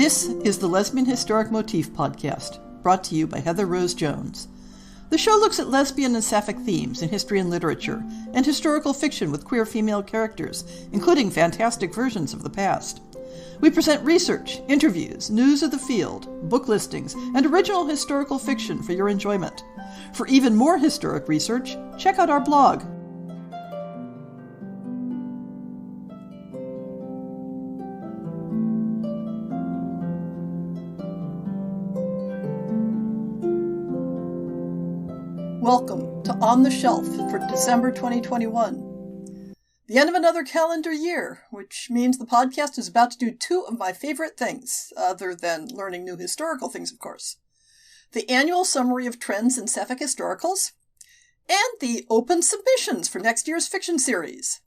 This is the Lesbian Historic Motif Podcast, brought to you by Heather Rose Jones. The show looks at lesbian and sapphic themes in history and literature, and historical fiction with queer female characters, including fantastic versions of the past. We present research, interviews, news of the field, book listings, and original historical fiction for your enjoyment. For even more historic research, check out our blog. Welcome to On the Shelf for December 2021. The end of another calendar year, which means the podcast is about to do two of my favorite things, other than learning new historical things, of course. The annual summary of trends in sapphic historicals, and the open submissions for next year's fiction series.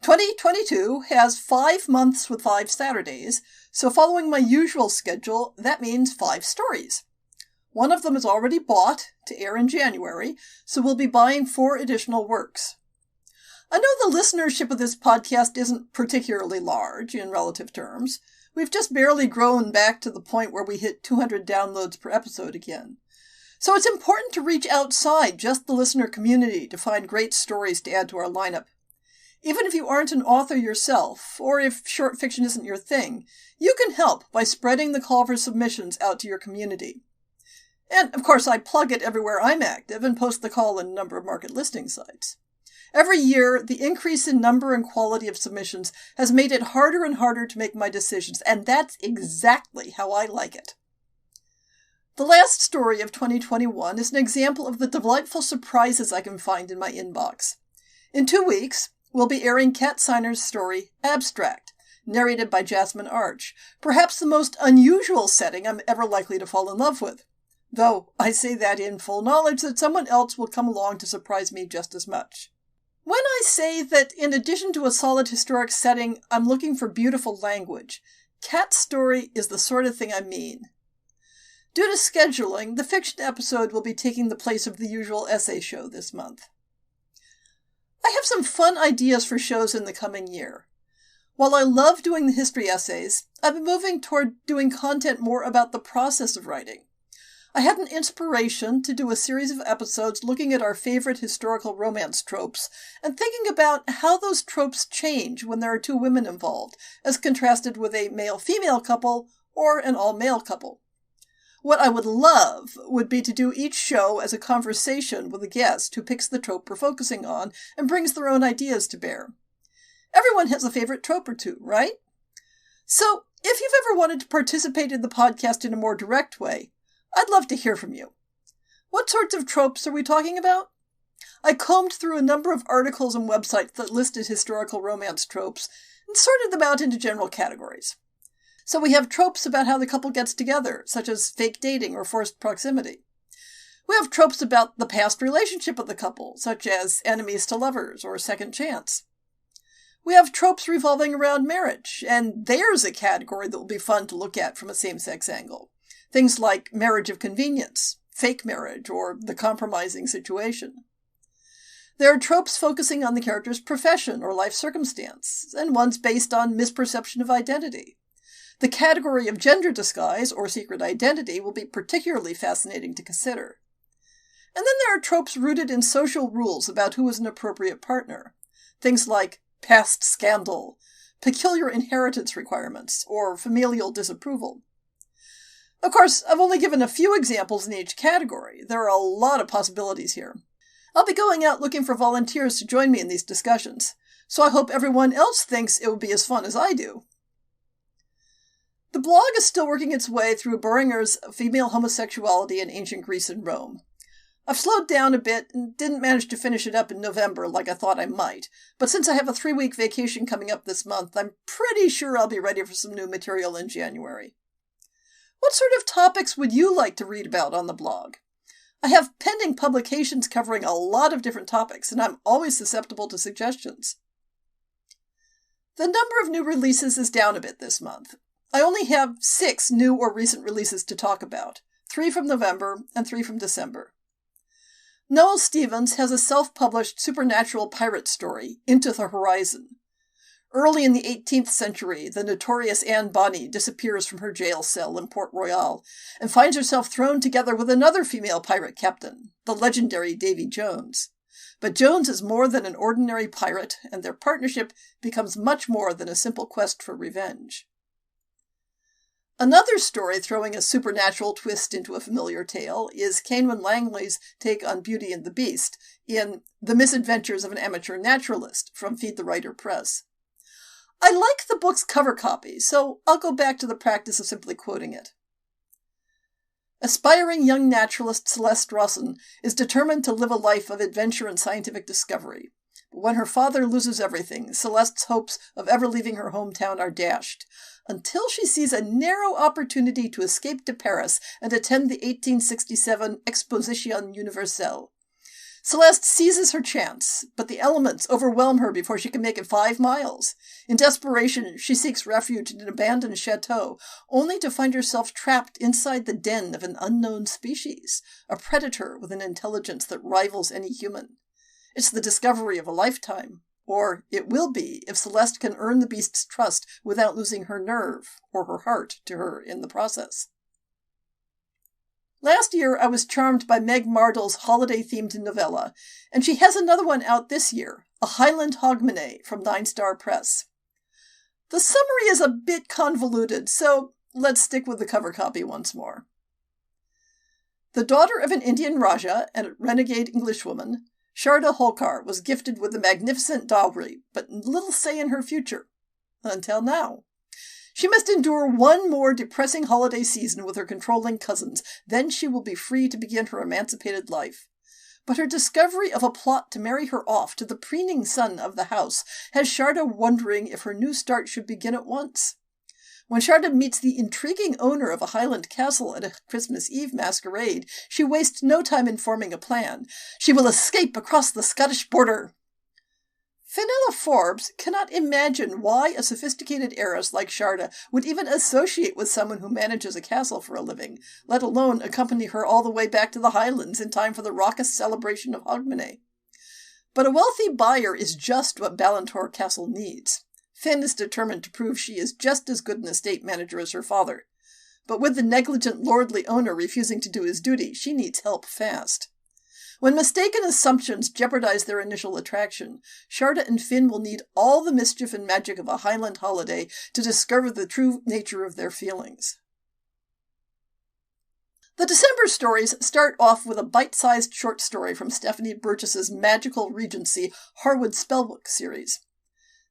2022 has 5 months with 5 Saturdays, so following my usual schedule, that means 5 stories. One of them is already bought to air in January, so we'll be buying 4 additional works. I know the listenership of this podcast isn't particularly large in relative terms. We've just barely grown back to the point where we hit 200 downloads per episode again. So it's important to reach outside just the listener community to find great stories to add to our lineup. Even if you aren't an author yourself, or if short fiction isn't your thing, you can help by spreading the call for submissions out to your community. And, of course, I plug it everywhere I'm active and post the call in a number of market listing sites. Every year, the increase in number and quality of submissions has made it harder and harder to make my decisions, and that's exactly how I like it. The last story of 2021 is an example of the delightful surprises I can find in my inbox. In 2 weeks, we'll be airing Kat Seiner's story, Abstract, narrated by Jasmine Arch, perhaps the most unusual setting I'm ever likely to fall in love with. Though I say that in full knowledge that someone else will come along to surprise me just as much. When I say that in addition to a solid historic setting, I'm looking for beautiful language, Kat's story is the sort of thing I mean. Due to scheduling, the fiction episode will be taking the place of the usual essay show this month. I have some fun ideas for shows in the coming year. While I love doing the history essays, I've been moving toward doing content more about the process of writing. I had an inspiration to do a series of episodes looking at our favorite historical romance tropes and thinking about how those tropes change when there are 2 women involved, as contrasted with a male-female couple or an all-male couple. What I would love would be to do each show as a conversation with a guest who picks the trope we're focusing on and brings their own ideas to bear. Everyone has a favorite trope or two, right? So, if you've ever wanted to participate in the podcast in a more direct way, I'd love to hear from you. What sorts of tropes are we talking about? I combed through a number of articles and websites that listed historical romance tropes and sorted them out into general categories. So we have tropes about how the couple gets together, such as fake dating or forced proximity. We have tropes about the past relationship of the couple, such as enemies to lovers or second chance. We have tropes revolving around marriage, and there's a category that will be fun to look at from a same-sex angle. Things like marriage of convenience, fake marriage, or the compromising situation. There are tropes focusing on the character's profession or life circumstance, and ones based on misperception of identity. The category of gender disguise or secret identity will be particularly fascinating to consider. And then there are tropes rooted in social rules about who is an appropriate partner. Things like past scandal, peculiar inheritance requirements, or familial disapproval. Of course, I've only given a few examples in each category. There are a lot of possibilities here. I'll be going out looking for volunteers to join me in these discussions, so I hope everyone else thinks it will be as fun as I do. The blog is still working its way through Boehringer's Female Homosexuality in Ancient Greece and Rome. I've slowed down a bit and didn't manage to finish it up in November like I thought I might, but since I have a 3-week vacation coming up this month, I'm pretty sure I'll be ready for some new material in January. What sort of topics would you like to read about on the blog? I have pending publications covering a lot of different topics, and I'm always susceptible to suggestions. The number of new releases is down a bit this month. I only have 6 new or recent releases to talk about, 3 from November and 3 from December. Noel Stevens has a self-published supernatural pirate story, Into the Horizon. Early in the 18th century, the notorious Anne Bonny disappears from her jail cell in Port Royal and finds herself thrown together with another female pirate captain, the legendary Davy Jones. But Jones is more than an ordinary pirate, and their partnership becomes much more than a simple quest for revenge. Another story throwing a supernatural twist into a familiar tale is Kenwyn Langley's take on Beauty and the Beast in The Misadventures of an Amateur Naturalist from Feed the Writer Press. I like the book's cover copy, so I'll go back to the practice of simply quoting it. Aspiring young naturalist Celeste Rawson is determined to live a life of adventure and scientific discovery. But when her father loses everything, Celeste's hopes of ever leaving her hometown are dashed, until she sees a narrow opportunity to escape to Paris and attend the 1867 Exposition Universelle. Celeste seizes her chance, but the elements overwhelm her before she can make it 5 miles. In desperation, she seeks refuge in an abandoned chateau, only to find herself trapped inside the den of an unknown species, a predator with an intelligence that rivals any human. It's the discovery of a lifetime, or it will be if Celeste can earn the beast's trust without losing her nerve or her heart to her in the process. Last year, I was charmed by Meg Mardle's holiday-themed novella, and she has another one out this year, A Highland Hogmanay from 9 Star Press. The summary is a bit convoluted, so let's stick with the cover copy once more. The daughter of an Indian Raja and a renegade Englishwoman, Sharda Holkar was gifted with a magnificent dowry, but little say in her future. Until now. She must endure one more depressing holiday season with her controlling cousins, then she will be free to begin her emancipated life. But her discovery of a plot to marry her off to the preening son of the house has Sharda wondering if her new start should begin at once. When Sharda meets the intriguing owner of a Highland castle at a Christmas Eve masquerade, she wastes no time in forming a plan. She will escape across the Scottish border. Fenella Forbes cannot imagine why a sophisticated heiress like Sharda would even associate with someone who manages a castle for a living, let alone accompany her all the way back to the Highlands in time for the raucous celebration of Hogmanay. But a wealthy buyer is just what Ballantor Castle needs. Finn is determined to prove she is just as good an estate manager as her father. But with the negligent lordly owner refusing to do his duty, she needs help fast. When mistaken assumptions jeopardize their initial attraction, Sharda and Finn will need all the mischief and magic of a Highland holiday to discover the true nature of their feelings. The December stories start off with a bite-sized short story from Stephanie Burgess's Magical Regency Harwood Spellbook series.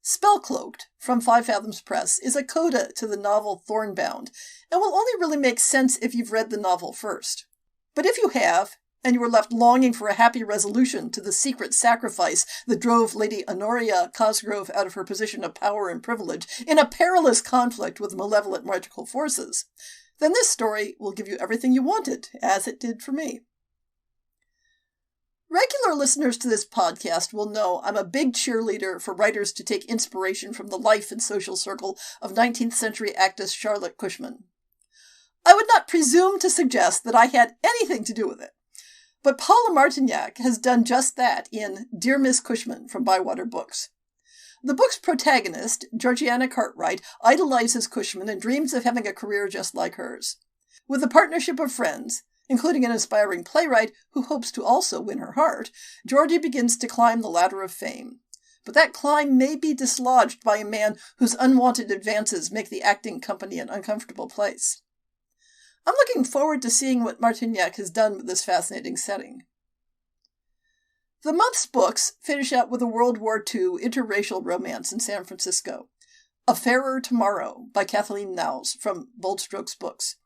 Spellcloaked, from 5 Fathoms Press, is a coda to the novel Thornbound, and will only really make sense if you've read the novel first. But if you have, and you were left longing for a happy resolution to the secret sacrifice that drove Lady Honoria Cosgrove out of her position of power and privilege in a perilous conflict with malevolent magical forces, then this story will give you everything you wanted, as it did for me. Regular listeners to this podcast will know I'm a big cheerleader for writers to take inspiration from the life and social circle of 19th century actress Charlotte Cushman. I would not presume to suggest that I had anything to do with it, but Paula Martignac has done just that in Dear Miss Cushman from Bywater Books. The book's protagonist, Georgiana Cartwright, idolizes Cushman and dreams of having a career just like hers. With a partnership of friends, including an aspiring playwright who hopes to also win her heart, Georgie begins to climb the ladder of fame. But that climb may be dislodged by a man whose unwanted advances make the acting company an uncomfortable place. I'm looking forward to seeing what Martignac has done with this fascinating setting. The month's books finish out with a World War II interracial romance in San Francisco, A Fairer Tomorrow by Kathleen Knowles from Bold Strokes Books.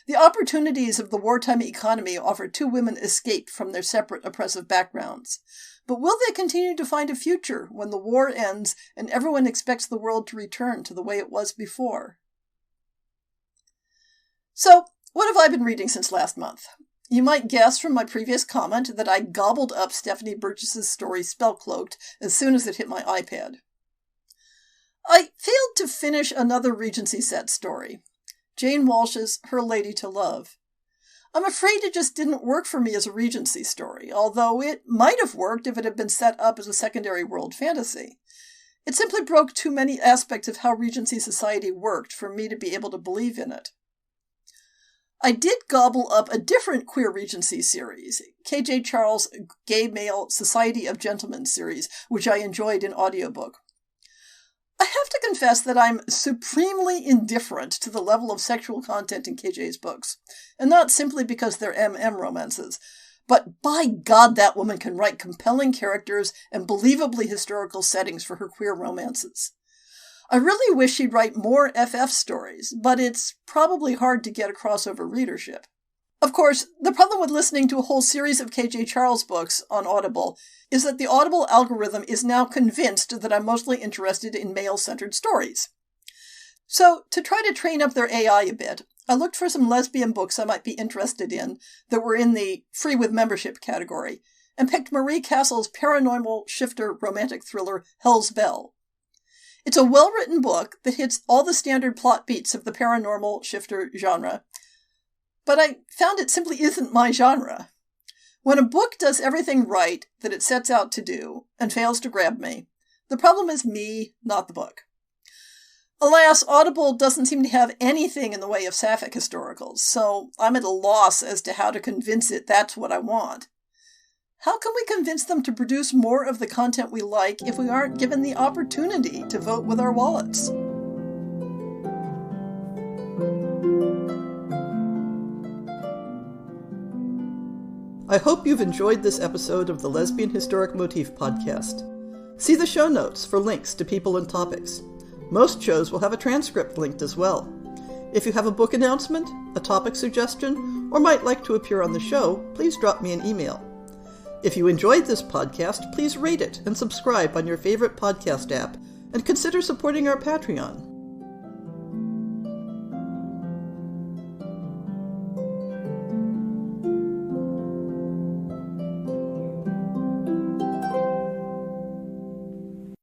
The opportunities of the wartime economy offer 2 women escaped from their separate oppressive backgrounds. But will they continue to find a future when the war ends and everyone expects the world to return to the way it was before? So, what have I been reading since last month? You might guess from my previous comment that I gobbled up Stephanie Burgess's story Spellcloaked as soon as it hit my iPad. I failed to finish another Regency set story, Jane Walsh's Her Lady to Love. I'm afraid it just didn't work for me as a Regency story, although it might have worked if it had been set up as a secondary world fantasy. It simply broke too many aspects of how Regency society worked for me to be able to believe in it. I did gobble up a different queer Regency series, K.J. Charles' Gay Male Society of Gentlemen series, which I enjoyed in audiobook. I have to confess that I'm supremely indifferent to the level of sexual content in KJ's books, and not simply because they're MM romances, but by God, that woman can write compelling characters and believably historical settings for her queer romances. I really wish she'd write more FF stories, but it's probably hard to get a crossover readership. Of course, the problem with listening to a whole series of K.J. Charles books on Audible is that the Audible algorithm is now convinced that I'm mostly interested in male-centered stories. So, to try to train up their AI a bit, I looked for some lesbian books I might be interested in that were in the free with membership category, and picked Marie Castle's paranormal shifter romantic thriller Hell's Bell. It's a well-written book that hits all the standard plot beats of the paranormal shifter genre, but I found it simply isn't my genre. When a book does everything right that it sets out to do and fails to grab me, the problem is me, not the book. Alas, Audible doesn't seem to have anything in the way of sapphic historicals, so I'm at a loss as to how to convince it that's what I want. How can we convince them to produce more of the content we like if we aren't given the opportunity to vote with our wallets? I hope you've enjoyed this episode of the Lesbian Historic Motif Podcast. See the show notes for links to people and topics. Most shows will have a transcript linked as well. If you have a book announcement, a topic suggestion, or might like to appear on the show, please drop me an email. If you enjoyed this podcast, please rate it and subscribe on your favorite podcast app, and consider supporting our Patreon.